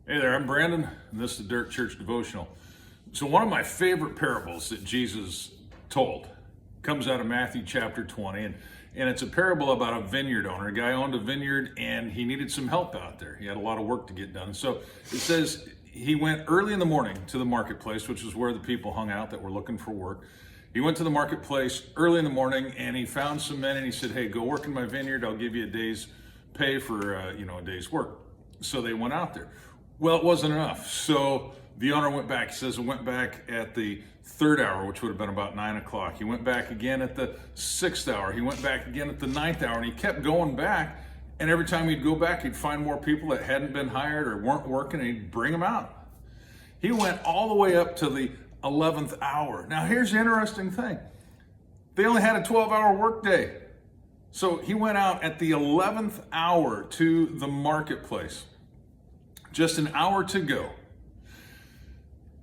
Hey there, I'm Brandon, and this is the Dirt Church Devotional. So one of my favorite parables that Jesus told comes out of Matthew chapter 20, and it's a parable about a vineyard owner. A guy owned a vineyard, and he needed some help out there. He had a lot of work to get done. So it says he went early in the morning to the marketplace, which is where the people hung out that were looking for work. He went to the marketplace early in the morning, and he found some men, and he said, "Hey, go work in my vineyard. I'll give you a day's pay for a day's work." So they went out there. Well, it wasn't enough. So the owner went back. He says it went back at the third hour, which would have been about 9 o'clock. He went back again at the sixth hour. He went back again at the ninth hour, and he kept going back. And every time he'd go back, he'd find more people that hadn't been hired or weren't working, and he'd bring them out. He went all the way up to the 11th hour. Now, here's the interesting thing. They only had a 12-hour workday. So he went out at the 11th hour to the marketplace. Just an hour to go.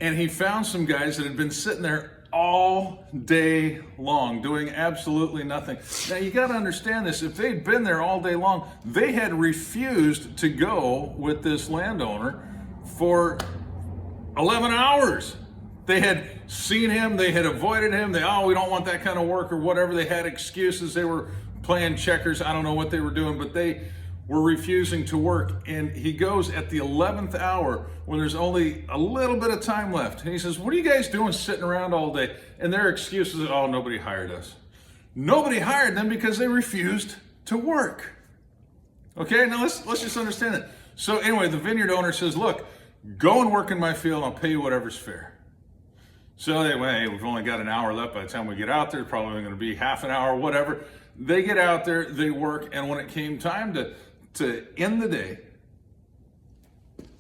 And he found some guys that had been sitting there all day long doing absolutely nothing. Now you got to understand this. If they'd been there all day long, they had refused to go with this landowner for 11 hours. They had seen him, they had avoided him. We don't want that kind of work or whatever. They had excuses. They were playing checkers. I don't know what they were doing, but they were refusing to work. And he goes at the 11th hour when there's only a little bit of time left. And he says, "What are you guys doing sitting around all day?" And their excuses are, nobody hired us. Nobody hired them because they refused to work. Okay, now let's just understand that. So anyway, the vineyard owner says, "Look, go and work in my field. I'll pay you whatever's fair." So they went, "Hey, we've only got an hour left. By the time we get out there, it's probably only going to be half an hour, whatever." They get out there, they work, and when it came time to end the day,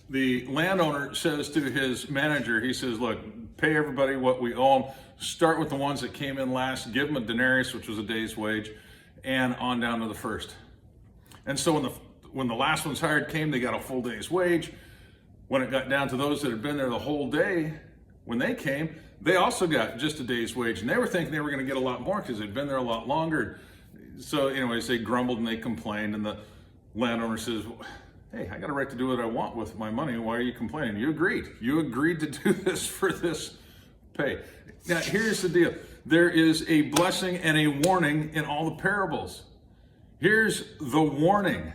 the landowner says to his manager, he says, "Look, pay everybody what we owe them. Start with the ones that came in last, give them a denarius, which was a day's wage, and on down to the first." And so when the last ones hired came, they got a full day's wage. When it got down to those that had been there the whole day, when they came, they also got just a day's wage. And they were thinking they were going to get a lot more because they'd been there a lot longer. So anyways, they grumbled and they complained, and the landowner says, "Hey, I got a right to do what I want with my money. Why are you complaining? You agreed to do this for this pay." Now, here's the deal. There is a blessing and a warning in all the parables. Here's the warning.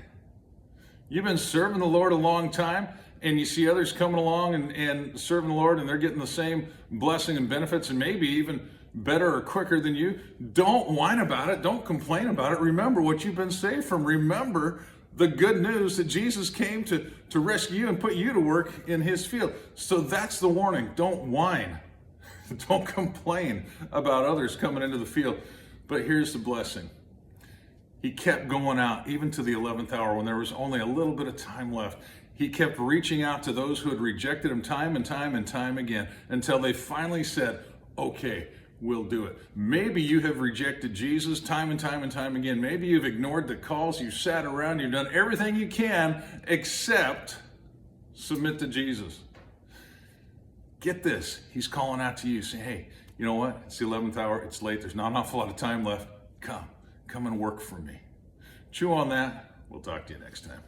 You've been serving the Lord a long time, and you see others coming along and serving the Lord, and they're getting the same blessing and benefits, and maybe even better or quicker than you. Don't whine about it. Don't complain about it. Remember what you've been saved from. Remember the good news that Jesus came to rescue you and put you to work in his field. So that's the warning. Don't whine. Don't complain about others coming into the field. But here's the blessing. He kept going out even to the 11th hour when there was only a little bit of time left. He kept reaching out to those who had rejected him time and time and time again until they finally said, "Okay, we'll do it." Maybe you have rejected Jesus time and time and time again. Maybe you've ignored the calls. You've sat around. You've done everything you can except submit to Jesus. Get this. He's calling out to you saying, "Hey, you know what? It's the 11th hour. It's late. There's not an awful lot of time left. Come and work for me." Chew on that. We'll talk to you next time.